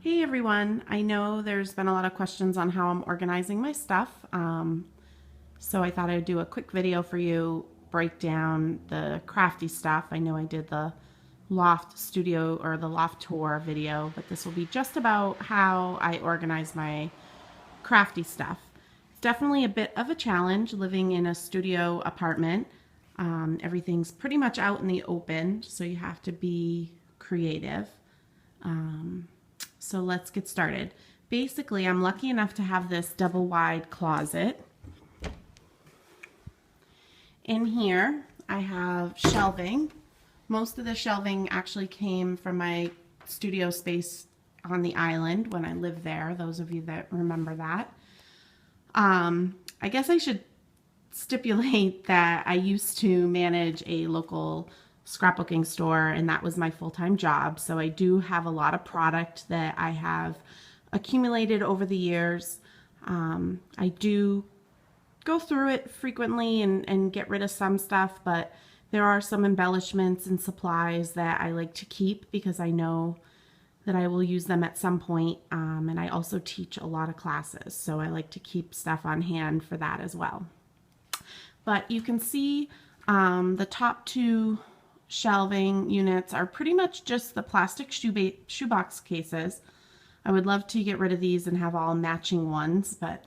Hey everyone, I know there's been a lot of questions on how I'm organizing my stuff, so I thought I'd do a quick video for you, break down the crafty stuff. I know I did the loft studio or the loft tour video, but this will be just about how I organize my crafty stuff. It's definitely a bit of a challenge living in a studio apartment. Everything's pretty much out in the open, so you have to be creative. So let's get started. Basically, I'm lucky enough to have this double wide closet. In here, I have shelving. Most of the shelving actually came from my studio space on the island when I lived there, those of you that remember that. I guess I should stipulate that I used to manage a local scrapbooking store, and that was my full-time job. So I do have a lot of product that I have accumulated over the years. I do go through it frequently and get rid of some stuff, but there are some embellishments and supplies that I like to keep because I know that I will use them at some point. And I also teach a lot of classes, so I like to keep stuff on hand for that as well. But you can see the top two shelving units are pretty much just the plastic shoebox cases. I would love to get rid of these and have all matching ones, but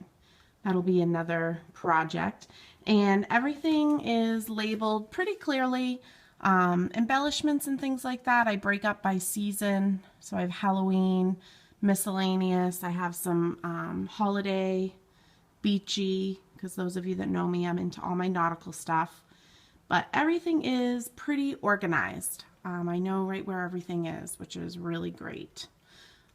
that'll be another project. And everything is labeled pretty clearly. Embellishments and things like that I break up by season. So I have Halloween, miscellaneous. I have some holiday, beachy, because those of you that know me, I'm into all my nautical stuff. But everything is pretty organized. I know right where everything is, which is really great.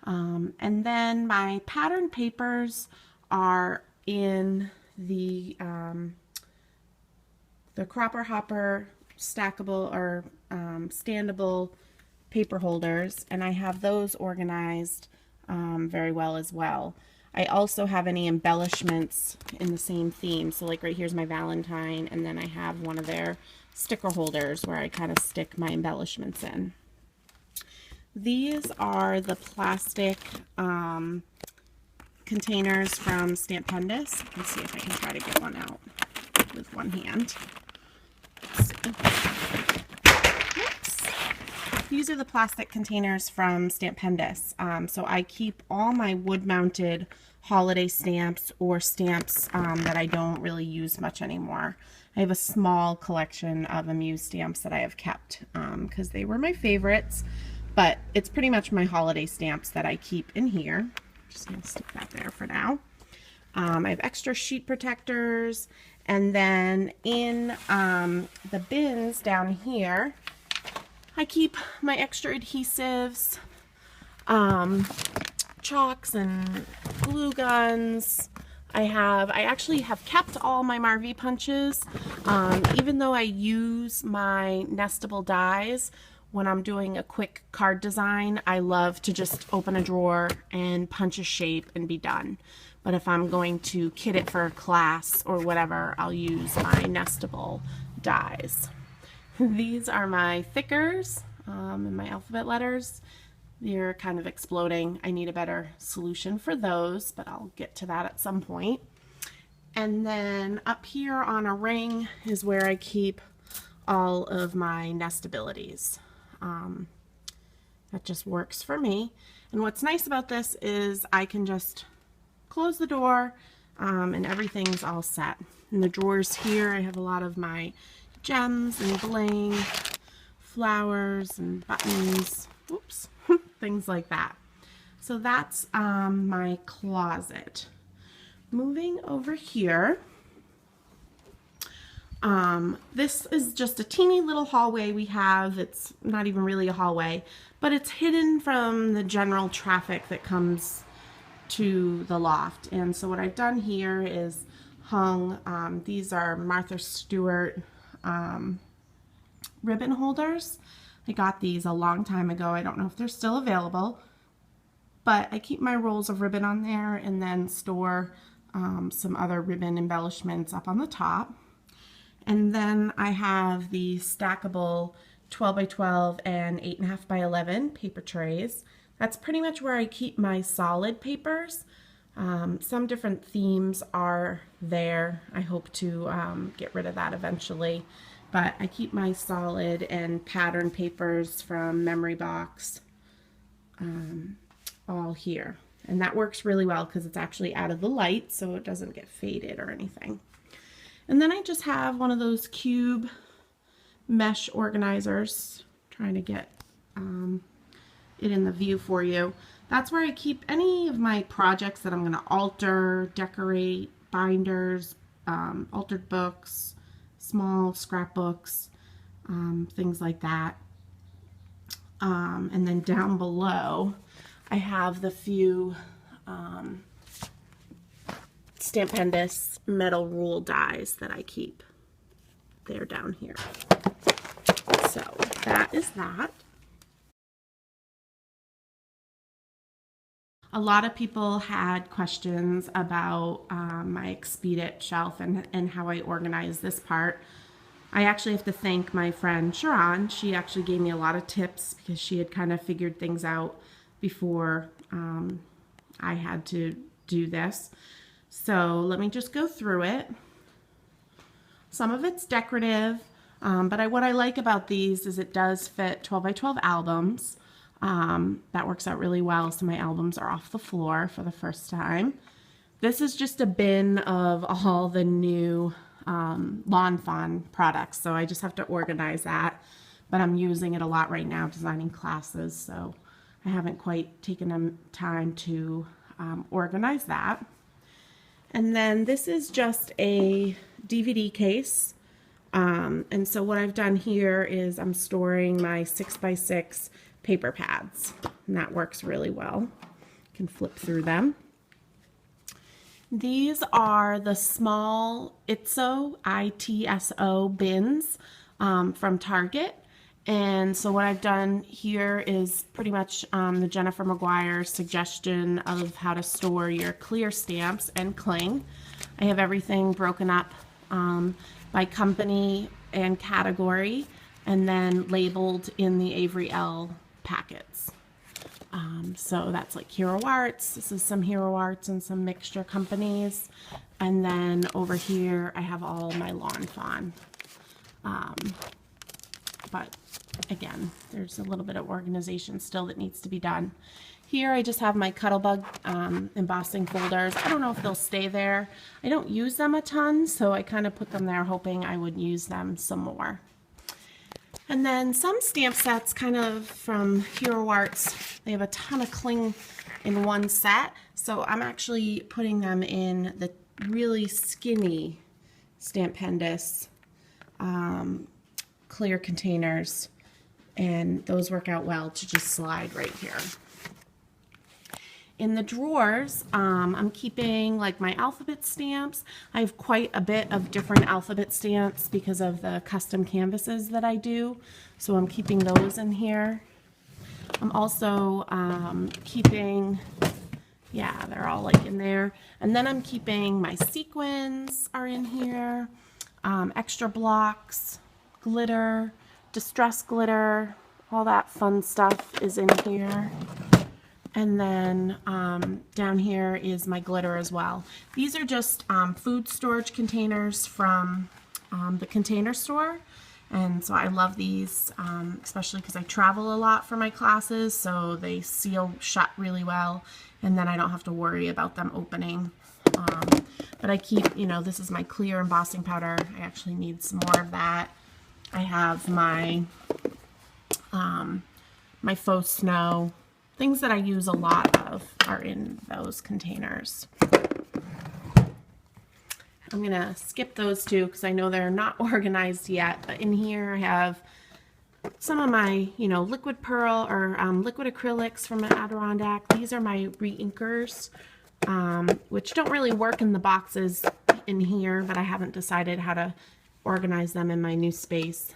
And then my pattern papers are in the Cropper Hopper stackable or standable paper holders, and I have those organized very well as well. I also have any embellishments in the same theme. So like right here's my Valentine, and then I have one of their sticker holders where I kind of stick my embellishments in. These are the plastic containers from Stampendous. Let's see if I can try to get one out with one hand. Let's see. Oops. These are the plastic containers from Stampendous. So I keep all my wood-mounted holiday stamps or stamps that I don't really use much anymore. I have a small collection of Amuse stamps that I have kept because they were my favorites, but it's pretty much my holiday stamps that I keep in here. Just going to stick that there for now. I have extra sheet protectors, and then in the bins down here, I keep my extra adhesives, chalks and glue guns. I actually have kept all my Marvy punches, even though I use my nestable dies. When I'm doing a quick card design, I love to just open a drawer and punch a shape and be done. But if I'm going to kit it for a class or whatever, I'll use my nestable dies. These are my thickers and my alphabet letters. They're kind of exploding. I need a better solution for those, but I'll get to that at some point. And then up here on a ring is where I keep all of my nestabilities. That just works for me. And what's nice about this is I can just close the door and everything's all set. In the drawers here, I have a lot of my gems and bling, flowers and buttons, oops, things like that. So that's my closet. Moving over here, this is just a teeny little hallway we have. It's not even really a hallway, but it's hidden from the general traffic that comes to the loft. And so what I've done here is hung, these are Martha Stewart ribbon holders. I got these a long time ago. I don't know if they're still available, but I keep my rolls of ribbon on there and then store some other ribbon embellishments up on the top. And then I have the stackable 12 by 12 and 8.5 by 11 paper trays. that's pretty much where I keep my solid papers. Some different themes are there. I hope to get rid of that eventually. But I keep my solid and pattern papers from Memory Box all here. And that works really well because it's actually out of the light, so it doesn't get faded or anything. And then I just have one of those cube mesh organizers, trying to get it in the view for you. That's where I keep any of my projects that I'm going to alter, decorate, binders, altered books, small scrapbooks, things like that. And then down below, I have the few Stampendous metal rule dies that I keep. They're down here. So that is that. A lot of people had questions about my Expedit shelf and how I organize this part. I actually have to thank my friend Sharon. She actually gave me a lot of tips because she had kind of figured things out before I had to do this. So let me just go through it. Some of it's decorative, but what I like about these is it does fit 12 by 12 albums. That works out really well, so my albums are off the floor for the first time. This is just a bin of all the new Lawn Fawn products, so I just have to organize that, but I'm using it a lot right now designing classes, so I haven't quite taken time to organize that. And then this is just a DVD case, and so what I've done here is I'm storing my 6x6 paper pads, and that works really well. You can flip through them. These are the small ITSO bins from Target. And so what I've done here is pretty much the Jennifer McGuire suggestion of how to store your clear stamps and cling. I have everything broken up by company and category, and then labeled in the Avery L packets. So that's like Hero Arts. This is some Hero Arts and some mixture companies. And then over here I have all my Lawn Fawn. But again, there's a little bit of organization still that needs to be done. Here I just have my Cuttlebug embossing folders. I don't know if they'll stay there. I don't use them a ton, so I kind of put them there hoping I would use them some more. And then some stamp sets kind of from Hero Arts, they have a ton of cling in one set, so I'm actually putting them in the really skinny Stampendous clear containers, and those work out well to just slide right here. In the drawers, I'm keeping like my alphabet stamps. I have quite a bit of different alphabet stamps because of the custom canvases that I do. So I'm keeping those in here. I'm also keeping, yeah, they're all like in there. And then I'm keeping my sequins are in here, extra blocks, glitter, distress glitter, all that fun stuff is in here. And then down here is my glitter as well. These are just food storage containers from the Container Store. And so I love these, especially because I travel a lot for my classes, so they seal shut really well, and then I don't have to worry about them opening. But I keep, you know, this is my clear embossing powder. I actually need some more of that. I have my, my faux snow. Things that I use a lot of are in those containers. I'm gonna skip those two because I know they're not organized yet, but in here I have some of my, you know, liquid pearl or liquid acrylics from an Adirondack. These are my re-inkers, which don't really work in the boxes in here, but I haven't decided how to organize them in my new space.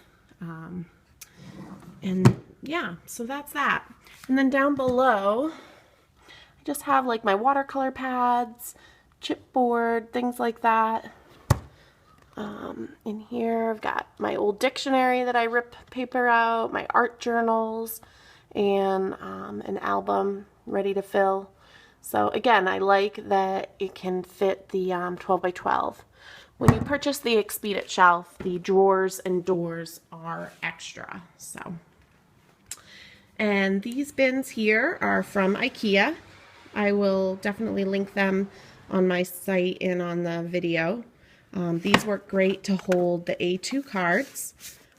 And yeah, so that's that. And then down below, I just have like my watercolor pads, chipboard, things like that. In here I've got my old dictionary that I rip paper out, my art journals, and an album ready to fill. So again, I like that it can fit the 12 by 12. When you purchase the Expedit shelf, the drawers and doors are extra. And these bins here are from IKEA. I will definitely link them on my site and on the video. These work great to hold the A2 cards.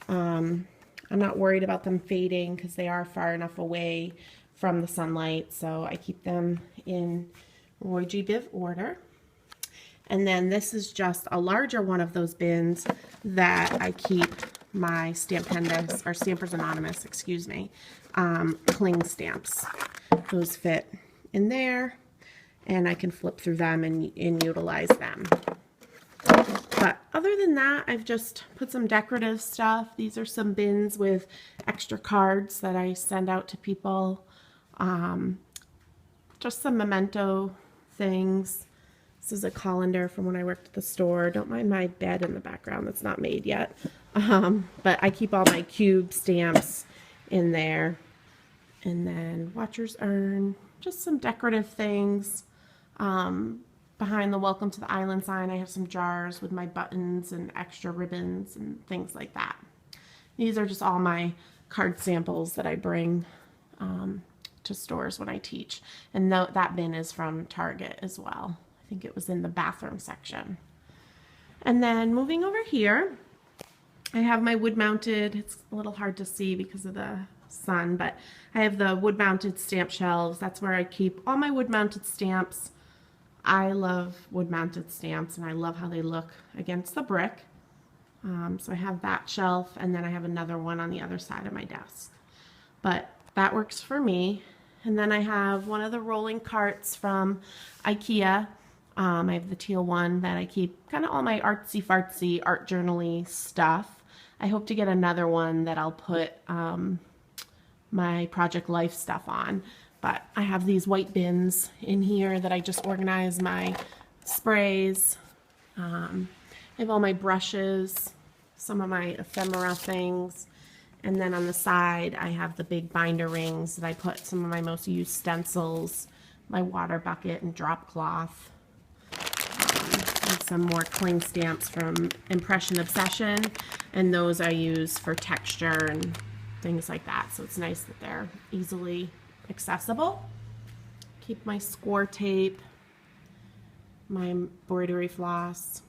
I'm not worried about them fading because they are far enough away from the sunlight, so I keep them in Roy G. Biv order. And then this is just a larger one of those bins that I keep my Stamp Pendants, or Stampers Anonymous, excuse me, cling stamps. Those fit in there, and I can flip through them and utilize them. But other than that, I've just put some decorative stuff. These are some bins with extra cards that I send out to people. Just some memento things. This is a colander from when I worked at the store. Don't mind my bed in the background. That's not made yet. But I keep all my cube stamps in there. And then Watcher's Urn. Just some decorative things. Behind the Welcome to the Island sign, I have some jars with my buttons and extra ribbons and things like that. These are just all my card samples that I bring to stores when I teach. And that bin is from Target as well. I think it was in the bathroom section. And then moving over here, I have my wood-mounted, it's a little hard to see because of the sun, but I have the wood-mounted stamp shelves. That's where I keep all my wood-mounted stamps. I love wood-mounted stamps, and I love how they look against the brick. So I have that shelf, and then I have another one on the other side of my desk. But that works for me. And then I have one of the rolling carts from IKEA. I have the teal one that I keep kind of all my artsy-fartsy, art journal-y stuff. I hope to get another one that I'll put my Project Life stuff on. But I have these white bins in here that I just organize my sprays. I have all my brushes, some of my ephemera things. And then on the side, I have the big binder rings that I put some of my most used stencils, my water bucket and drop cloth. And some more cling stamps from Impression Obsession. And those I use for texture and things like that. So it's nice that they're easily accessible. Keep my score tape, my embroidery floss.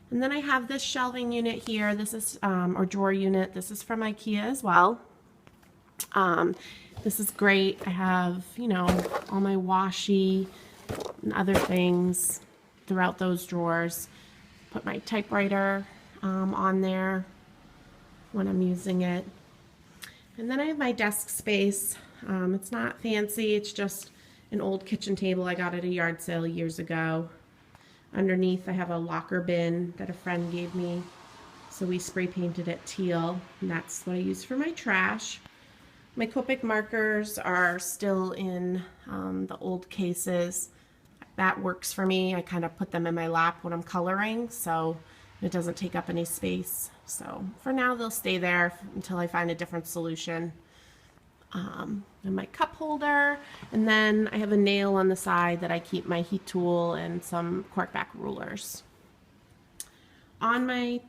And then I have this shelving unit here. This is, or drawer unit. This is from IKEA as well. This is great. I have, you know, all my washi and other things throughout those drawers. Put my typewriter on there when I'm using it. And then I have my desk space. It's not fancy. It's just an old kitchen table I got at a yard sale years ago. Underneath I have a locker bin that a friend gave me, so we spray painted it teal, and that's what I use for my trash. My Copic markers are still in the old cases. That works for me. I kind of put them in my lap when I'm coloring, so it doesn't take up any space. So for now they'll stay there until I find a different solution. And my cup holder, and then I have a nail on the side that I keep my heat tool and some corkback rulers. On my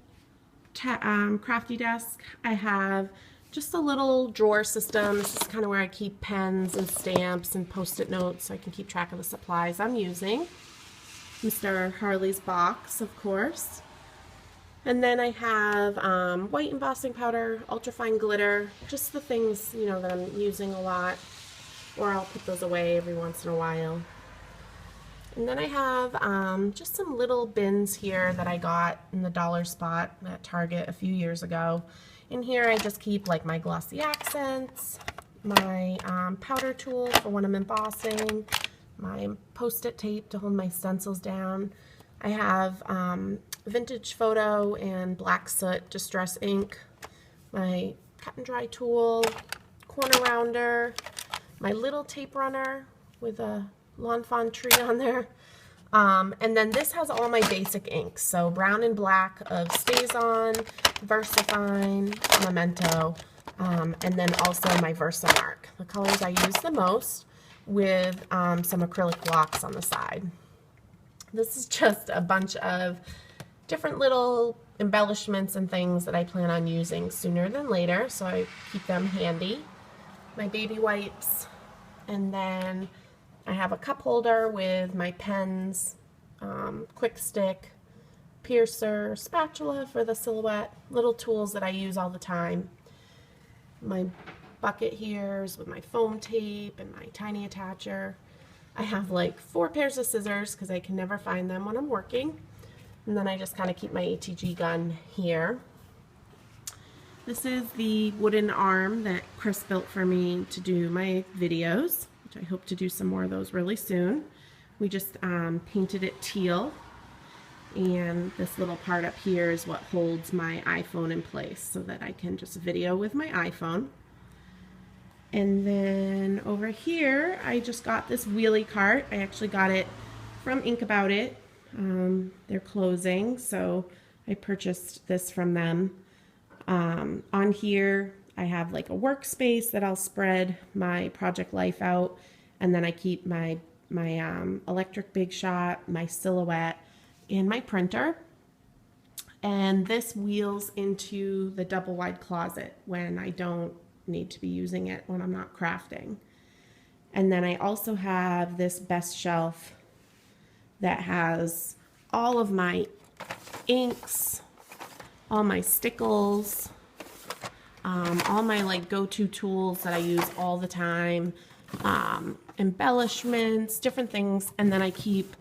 Crafty desk, I have just a little drawer system. This is kind of where I keep pens and stamps and post-it notes so I can keep track of the supplies I'm using. Mr. Harley's box, of course. And then I have white embossing powder, ultrafine glitter, just the things, you know, that I'm using a lot, or I'll put those away every once in a while. And then I have just some little bins here that I got in the dollar spot at Target a few years ago. In here I just keep like my glossy accents, my powder tool for when I'm embossing, my post-it tape to hold my stencils down. I have vintage photo and black soot distress ink, my cut and dry tool, corner rounder, my little tape runner with a lawn fawn tree on there, and then this has all my basic inks, so brown and black of Stays On, VersaFine, Memento. and then also my Versamark, the colors I use the most, with some acrylic blocks on the side. This is just a bunch of different little embellishments and things that I plan on using sooner than later, so I keep them handy. My baby wipes, and then I have a cup holder with my pens, quick stick, piercer, spatula for the silhouette, little tools that I use all the time. My bucket here is with my foam tape and my tiny attacher. I have like 4 pairs of scissors because I can never find them when I'm working. And then I just kind of keep my ATG gun here. This is the wooden arm that Chris built for me to do my videos, which I hope to do some more of those really soon. We just painted it teal, and this little part up here is what holds my iPhone in place so that I can just video with my iPhone. And then over here I just got this wheelie cart. I actually got it from Ink About It. They're closing, so I purchased this from them. On here I have like a workspace that I'll spread my project life out, and then I keep my electric Big Shot, my silhouette, and my printer. And this wheels into the double wide closet when I don't need to be using it when I'm not crafting. And then I also have this best shelf that has all of my inks, all my stickles, all my like go-to tools that I use all the time, embellishments, different things. And then I keep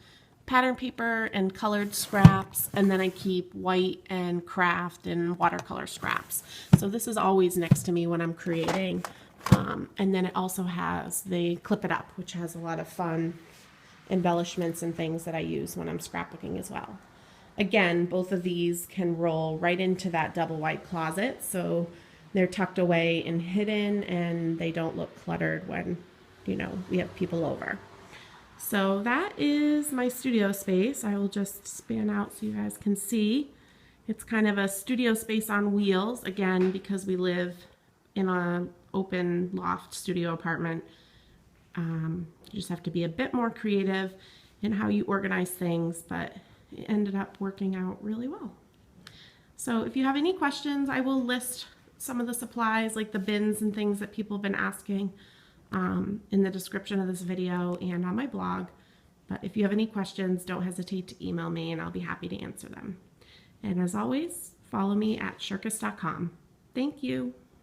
pattern paper and colored scraps, and then I keep white and craft and watercolor scraps. So this is always next to me when I'm creating. And then it also has the Clip It Up, which has a lot of fun embellishments and things that I use when I'm scrapbooking as well. Again, both of these can roll right into that double wide closet, so they're tucked away and hidden, and they don't look cluttered when, you know, we have people over. So that is my studio space. I will just span out so you guys can see. It's kind of a studio space on wheels, again, because we live in an open loft studio apartment. You just have to be a bit more creative in how you organize things, but it ended up working out really well. So if you have any questions, I will list some of the supplies, like the bins and things that people have been asking, in the description of this video and on my blog. But if you have any questions, don't hesitate to email me and I'll be happy to answer them. And as always, follow me at shirkus.com. Thank you.